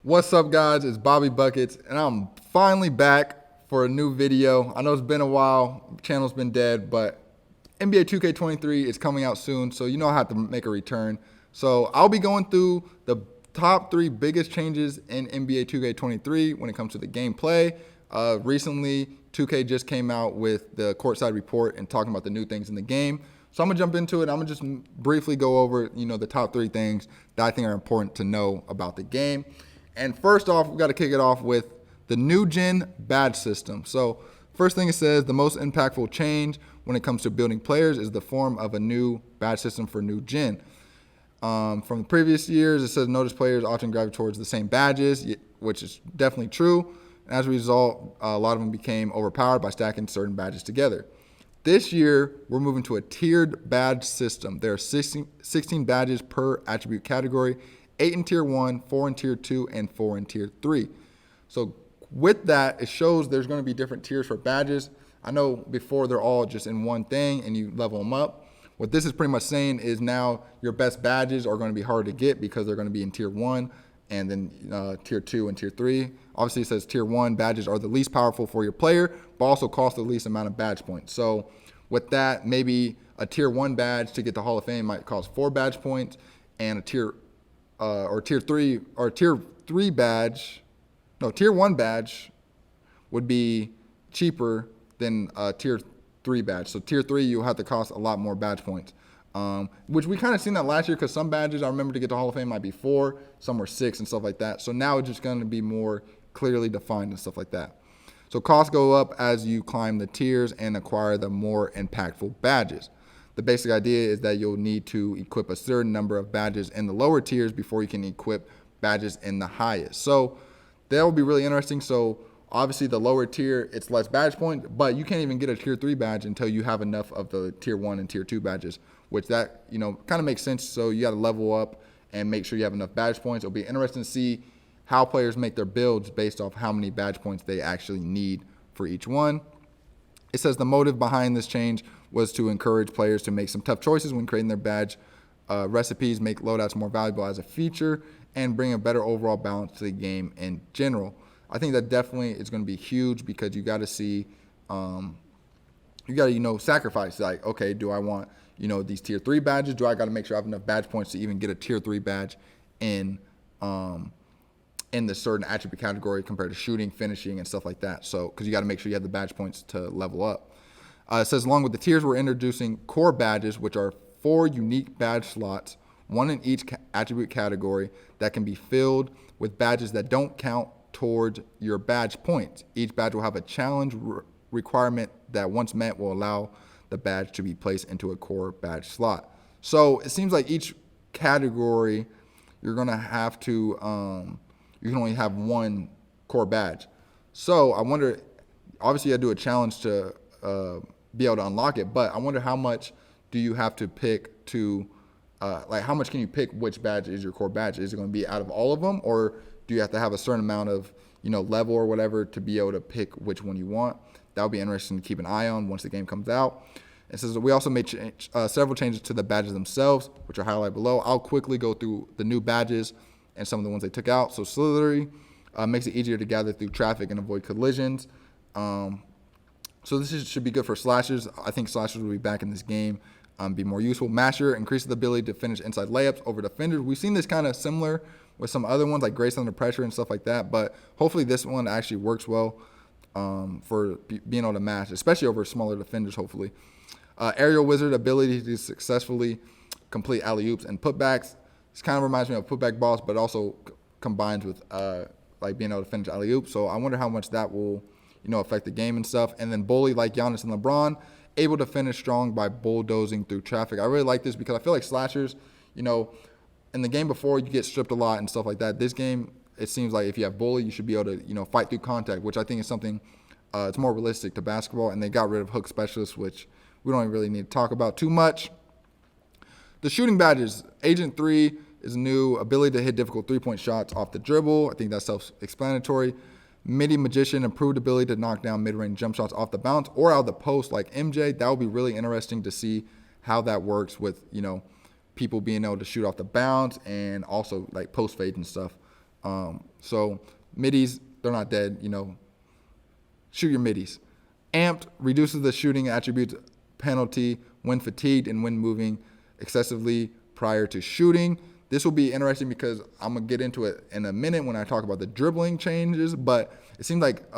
What's up, guys? It's Bobby Buckets, and I'm finally back for a new video. I know it's been a while, channel's been dead, but NBA 2K23 is coming out soon, so you know I have to make a return. So I'll be going through the top 3 biggest changes in NBA 2K23 when it comes to the gameplay. Recently, 2K just came out with the courtside report and talking about the new things in the game. So I'm gonna jump into it. I'm gonna just briefly go over, the top 3 things that I think are important to know about the game. And first off, we've got to kick it off with the new gen badge system. So first thing it says, the most impactful change when it comes to building players is the form of a new badge system for new gen. From the previous years, it says notice players often gravitate towards the same badges, which is definitely true. And as a result, a lot of them became overpowered by stacking certain badges together. This year, we're moving to a tiered badge system. There are 16 badges per attribute category, 8 in tier 1, 4 in tier 2, and 4 in tier 3. So with that, it shows there's going to be different tiers for badges. I know before they're all just in one thing and you level them up. What this is pretty much saying is now your best badges are going to be hard to get because they're going to be in tier 1 and then tier 2 and tier 3. Obviously, it says tier 1 badges are the least powerful for your player, but also cost the least amount of badge points. So with that, maybe a tier 1 badge to get to Hall of Fame might cost 4 badge points, and a tier 3 badge, no, tier 1 badge would be cheaper than a tier 3 badge. So tier 3, you'll have to cost a lot more badge points, which we kind of seen that last year because some badges I remember to get to Hall of Fame might be 4, some were 6 and stuff like that. So now it's just going to be more clearly defined and stuff like that. So costs go up as you climb the tiers and acquire the more impactful badges. The basic idea is that you'll need to equip a certain number of badges in the lower tiers before you can equip badges in the highest. So that will be really interesting. So obviously the lower tier, it's less badge points, but you can't even get a tier 3 badge until you have enough of the tier 1 and tier 2 badges, which that, kind of makes sense. So you got to level up and make sure you have enough badge points. It'll be interesting to see how players make their builds based off how many badge points they actually need for each one. It says the motive behind this change was to encourage players to make some tough choices when creating their badge recipes, make loadouts more valuable as a feature, and bring a better overall balance to the game in general. I think that definitely is going to be huge because you got to see, you got to, sacrifice. Like, okay, do I want, these tier 3 badges? Do I got to make sure I have enough badge points to even get a tier 3 badge in the certain attribute category compared to shooting, finishing, and stuff like that. So, because you got to make sure you have the badge points to level up. It says, along with the tiers, we're introducing core badges, which are 4 unique badge slots, 1 in each attribute category, that can be filled with badges that don't count towards your badge points. Each badge will have a challenge requirement that, once met, will allow the badge to be placed into a core badge slot. So it seems like each category, you're going to have to, you can only have 1 core badge. So I wonder, obviously I do a challenge to be able to unlock it, but I wonder how much do you have to pick to, how much can you pick which badge is your core badge? Is it going to be out of all of them, or do you have to have a certain amount of, level or whatever to be able to pick which one you want? That would be interesting to keep an eye on once the game comes out. It says we also made several changes to the badges themselves, which are highlighted below. I'll quickly go through the new badges and some of the ones they took out. So Slithery makes it easier to gather through traffic and avoid collisions. So this should be good for slashers. I think slashers will be back in this game, be more useful. Masher increases the ability to finish inside layups over defenders. We've seen this kind of similar with some other ones like Grace Under Pressure and stuff like that, but hopefully this one actually works well for being able to mash, especially over smaller defenders, hopefully. Aerial Wizard ability to successfully complete alley-oops and putbacks. This kind of reminds me of putback boss, but also combines with being able to finish alley-oops. So I wonder how much that will affect the game and stuff. And then Bully, like Giannis and LeBron, able to finish strong by bulldozing through traffic. I really like this because I feel like slashers, in the game before, you get stripped a lot and stuff like that. This game, it seems like if you have Bully, you should be able to, fight through contact, which I think is something, it's more realistic to basketball. And they got rid of hook specialists, which we don't really need to talk about too much. The shooting badges, Agent 3 is new, ability to hit difficult 3-point shots off the dribble. I think that's self-explanatory. Midi Magician, improved ability to knock down mid-range jump shots off the bounce or out of the post like MJ. That would be really interesting to see how that works with, people being able to shoot off the bounce and also like post fades and stuff. So middies, they're not dead, shoot your middies. Amped reduces the shooting attributes penalty when fatigued and when moving excessively prior to shooting. This will be interesting because I'm going to get into it in a minute when I talk about the dribbling changes, but it seems like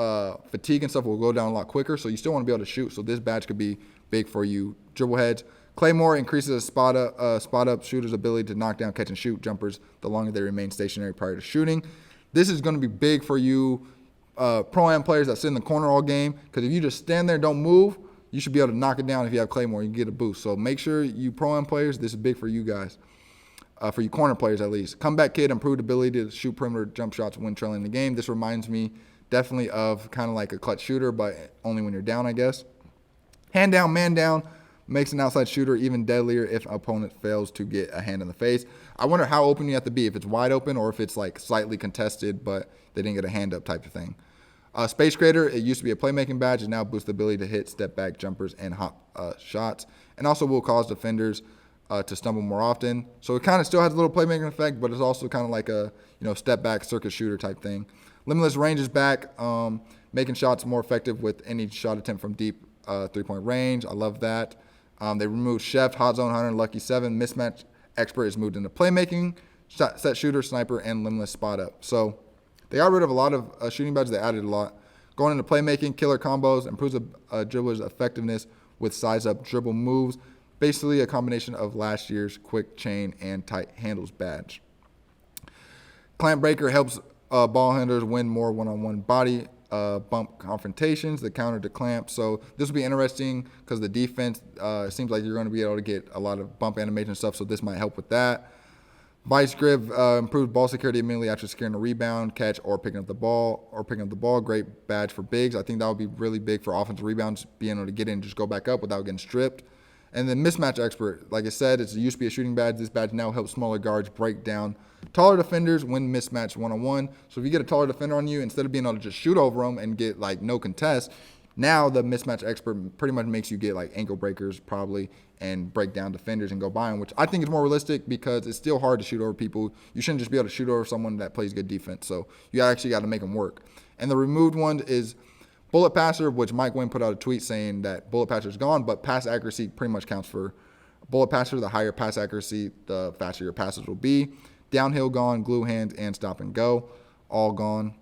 fatigue and stuff will go down a lot quicker, so you still want to be able to shoot, so this badge could be big for you dribble heads. Claymore increases a spot up shooters' ability to knock down, catch, and shoot jumpers the longer they remain stationary prior to shooting. This is going to be big for you pro-am players that sit in the corner all game, because if you just stand there and don't move, you should be able to knock it down if you have Claymore. You can get a boost. So make sure you pro-am players, this is big for you guys, for you corner players at least. Comeback Kid, improved ability to shoot perimeter jump shots when trailing the game. This reminds me definitely of kind of like a clutch shooter, but only when you're down, I guess. Hand down, man down, makes an outside shooter even deadlier if an opponent fails to get a hand in the face. I wonder how open you have to be, if it's wide open or if it's like slightly contested, but they didn't get a hand up type of thing. Space Creator, it used to be a playmaking badge, and now boosts the ability to hit step back jumpers and hop shots, and also will cause defenders to stumble more often. So it kind of still has a little playmaking effect, but it's also kind of like a step back circuit shooter type thing. Limitless range is back, making shots more effective with any shot attempt from deep 3-point range. I love that. They removed Chef, Hot Zone Hunter, Lucky 7. Mismatch Expert is moved into playmaking, set shooter, sniper, and limitless spot up. So they got rid of a lot of shooting badges. They added a lot. Going into playmaking, killer combos, improves a dribbler's effectiveness with size-up dribble moves. Basically a combination of last year's quick chain and tight handles badge. Clamp Breaker helps ball handlers win more one-on-one body bump confrontations, the counter to clamp. So this will be interesting because the defense, it seems like you're going to be able to get a lot of bump animation stuff, so this might help with that. Vice Grip improved ball security immediately after securing a rebound, catch, or picking up the ball. Great badge for bigs. I think that would be really big for offensive rebounds, being able to get in and just go back up without getting stripped. And then Mismatch Expert, like I said, it used to be a shooting badge. This badge now helps smaller guards break down taller defenders when mismatched one-on-one. So if you get a taller defender on you, instead of being able to just shoot over them and get like no contest, now the Mismatch Expert pretty much makes you get like ankle breakers probably and break down defenders and go by them, which I think is more realistic because it's still hard to shoot over people. You shouldn't just be able to shoot over someone that plays good defense. So you actually got to make them work. And the removed one is Bullet Passer, which Mike Wynn put out a tweet saying that Bullet Passer is gone, but pass accuracy pretty much counts for Bullet Passer. The higher pass accuracy, the faster your passes will be. Downhill gone, glue hands, and stop and go, all gone.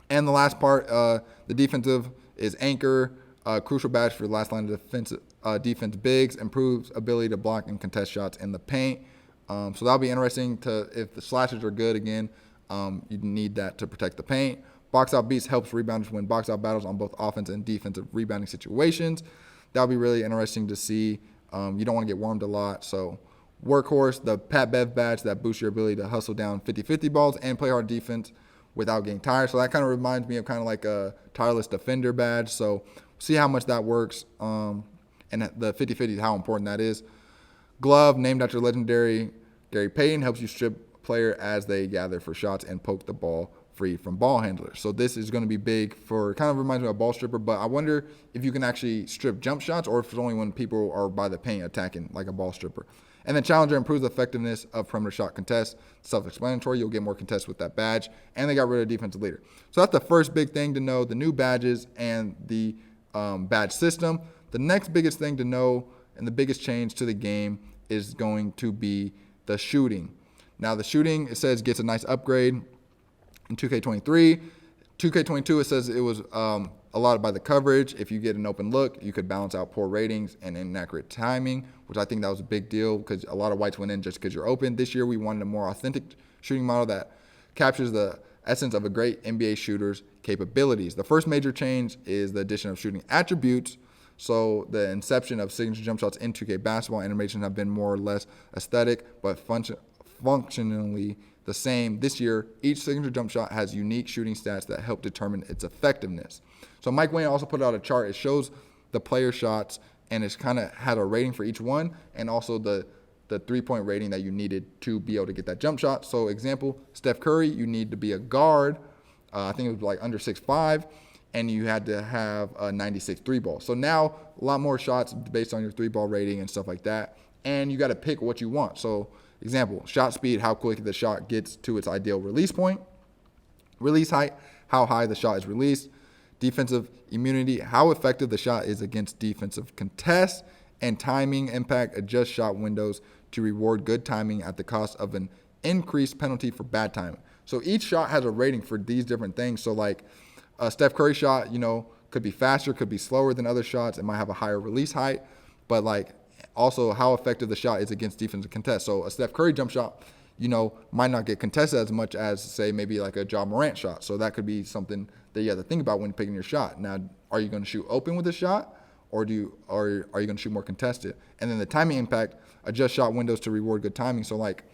And the last part, the defensive is Anchor, crucial badge for the last line of defense bigs, improves ability to block and contest shots in the paint. So that'll be interesting if the slashes are good again, you need that to protect the paint. Box out beats helps rebounders win box out battles on both offense and defensive rebounding situations. That'll be really interesting to see. You don't want to get warmed a lot. So Workhorse, the Pat Bev badge that boosts your ability to hustle down 50-50 balls and play hard defense without getting tired. So that kind of reminds me of kind of like a tireless defender badge. So see how much that works. And the 50-50, how important that is. Glove, named after legendary Gary Payton, helps you strip player as they gather for shots and poke the ball free from ball handlers. So this is going to be big for, kind of reminds me of a ball stripper, but I wonder if you can actually strip jump shots or if it's only when people are by the paint attacking like a ball stripper. And then Challenger improves the effectiveness of perimeter shot contests. Self-explanatory, you'll get more contests with that badge. And they got rid of defensive leader. So that's the first big thing to know, the new badges and the badge system. The next biggest thing to know and the biggest change to the game is going to be the shooting. Now the shooting, it says, gets a nice upgrade in 2K23. 2K22, it says it was allotted by the coverage. If you get an open look, you could balance out poor ratings and inaccurate timing, which I think that was a big deal because a lot of whites went in just because you're open. This year, we wanted a more authentic shooting model that captures the essence of a great NBA shooter's capabilities. The first major change is the addition of shooting attributes. So the inception of signature jump shots in 2K basketball animations have been more or less aesthetic, but functionally the same. This year, each signature jump shot has unique shooting stats that help determine its effectiveness. So Mike Wayne also put out a chart. It shows the player shots, and it's kind of had a rating for each one, and also the 3-point rating that you needed to be able to get that jump shot. So example, Steph Curry, you need to be a guard. I think it was like under 6'5", and you had to have a 96 3-ball. So now a lot more shots based on your 3-ball rating and stuff like that, and you got to pick what you want. So example, shot speed, how quick the shot gets to its ideal release point. Release height, how high the shot is released. Defensive immunity, how effective the shot is against defensive contests. And timing impact, adjust shot windows to reward good timing at the cost of an increased penalty for bad timing. So each shot has a rating for these different things. So like a Steph Curry shot, could be faster, could be slower than other shots. It might have a higher release height, but like also how effective the shot is against defensive contests. So a Steph Curry jump shot, might not get contested as much as, say, maybe like a Ja Morant shot. So that could be something that you have to think about when picking your shot. Now, are you going to shoot open with a shot, or are you going to shoot more contested? And then the timing impact, adjust shot windows to reward good timing. So like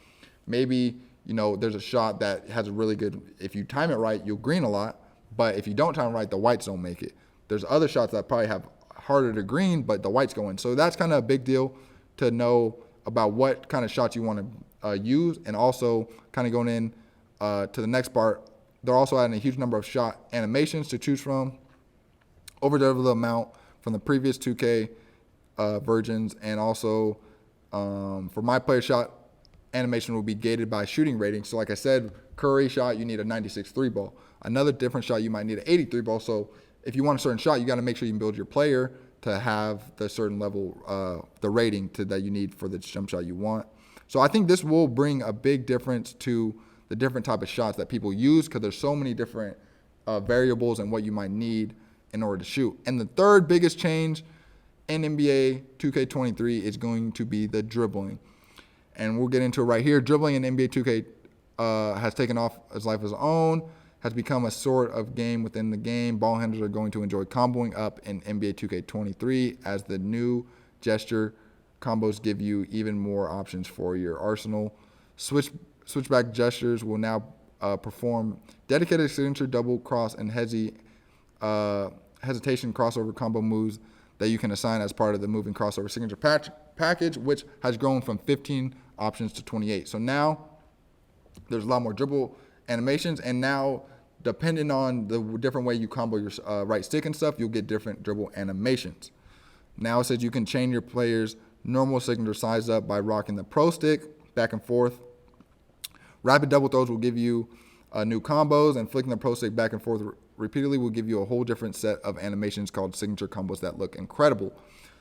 maybe, there's a shot that has a really good, if you time it right, you'll green a lot, but if you don't time it right, the whites don't make it. There's other shots that probably have harder to green, but the whites go in. So that's kind of a big deal to know about what kind of shots you want to use, and also kind of going in to the next part. They're also adding a huge number of shot animations to choose from, over double the amount from the previous 2K versions, and also for my player shot animation will be gated by shooting rating. So like I said, Curry shot, you need a 96 3 ball. Another different shot, you might need an 83 ball. So if you want a certain shot, you got to make sure you can build your player to have the certain level, the rating that you need for the jump shot you want. So I think this will bring a big difference to the different type of shots that people use, because there's so many different variables and what you might need in order to shoot. And the third biggest change in NBA 2K23 is going to be the dribbling. And we'll get into it right here. Dribbling in NBA 2K has taken off its life of its own, has become a sort of game within the game. Ball handlers are going to enjoy comboing up in NBA 2K23 as the new gesture combos give you even more options for your arsenal. Switchback gestures will now perform dedicated signature double cross and hesitation crossover combo moves that you can assign as part of the moving crossover signature package, which has grown from 15 options to 28. So now there's a lot more dribble animations, and now depending on the different way you combo your right stick and stuff, you'll get different dribble animations. Now it says you can change your player's normal signature size up by rocking the pro stick back and forth. Rapid double throws will give you new combos, and flicking the pro stick back and forth repeatedly will give you a whole different set of animations called signature combos that look incredible.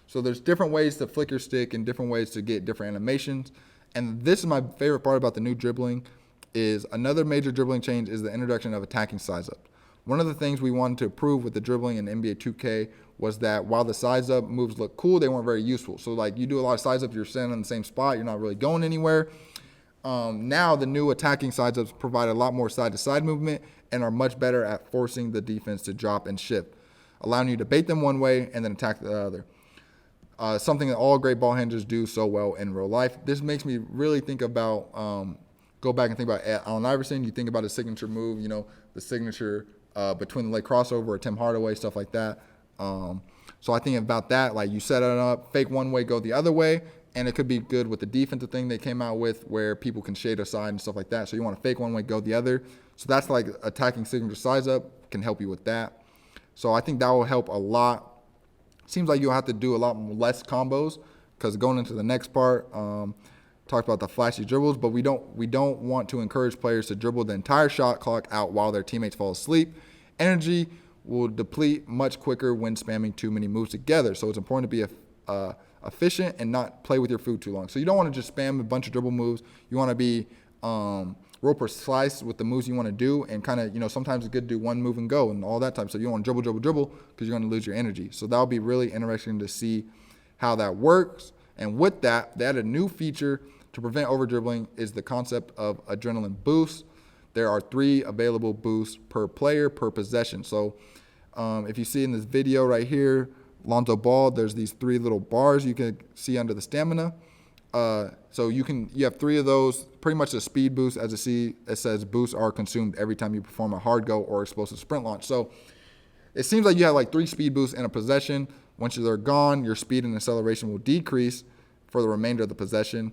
So there's different ways to flick your stick and different ways to get different animations. And this is my favorite part about the new dribbling. Is another major dribbling change is the introduction of attacking size up. One of the things we wanted to prove with the dribbling in NBA 2K was that while the size up moves look cool, they weren't very useful. So like you do a lot of size ups, you're standing in the same spot, you're not really going anywhere. Now the new attacking size ups provide a lot more side to side movement and are much better at forcing the defense to drop and shift, allowing you to bait them one way and then attack the other. Something that all great ball handlers do so well in real life. This makes me really think about go back and think about Allen Iverson. You think about his signature move, the signature between the leg crossover or Tim Hardaway, stuff like that. So I think about that, like you set it up, fake one way, go the other way, and it could be good with the defensive thing they came out with where people can shade aside and stuff like that. So you want to fake one way, go the other. So that's like attacking signature size up can help you with that. So I think that will help a lot. Seems like you'll have to do a lot less combos, because going into the next part, talked about the flashy dribbles, but we don't want to encourage players to dribble the entire shot clock out while their teammates fall asleep. Energy will deplete much quicker when spamming too many moves together. So it's important to be efficient and not play with your food too long. So you don't want to just spam a bunch of dribble moves. You want to be real precise with the moves you want to do, and kind of, sometimes it's good to do one move and go and all that type. So you don't want to dribble because you're going to lose your energy. So that'll be really interesting to see how that works. And with that, they added a new feature to prevent over dribbling is the concept of adrenaline boost. There are 3 available boosts per player per possession. So if you see in this video right here, Lonzo Ball, there's these 3 little bars you can see under the stamina. So you have 3 of those, pretty much a speed boost. As you see, it says boosts are consumed every time you perform a hard go or explosive sprint launch. So it seems like you have like 3 speed boosts in a possession. Once they're gone, your speed and acceleration will decrease for the remainder of the possession.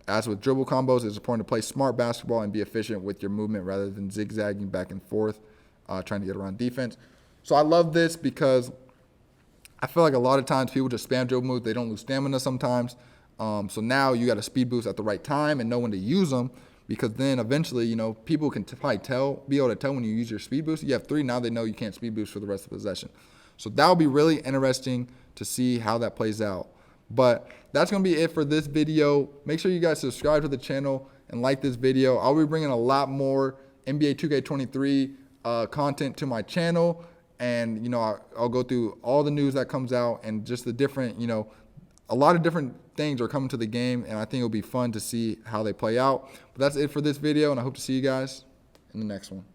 As with dribble combos, it's important to play smart basketball and be efficient with your movement rather than zigzagging back and forth, trying to get around defense. So I love this because I feel like a lot of times people just spam dribble moves. They don't lose stamina sometimes. So now you got a speed boost at the right time and know when to use them. because then eventually, you know, people can probably be able to tell when you use your speed boost. You have 3, now they know you can't speed boost for the rest of the possession. So that'll be really interesting to see how that plays out. But that's going to be it for this video. Make sure you guys subscribe to the channel and like this video. I'll be bringing a lot more NBA 2K23 content to my channel. And, you know, I'll go through all the news that comes out and just the different, you know, a lot of different things are coming to the game. And I think it'll be fun to see how they play out. But that's it for this video. And I hope to see you guys in the next one.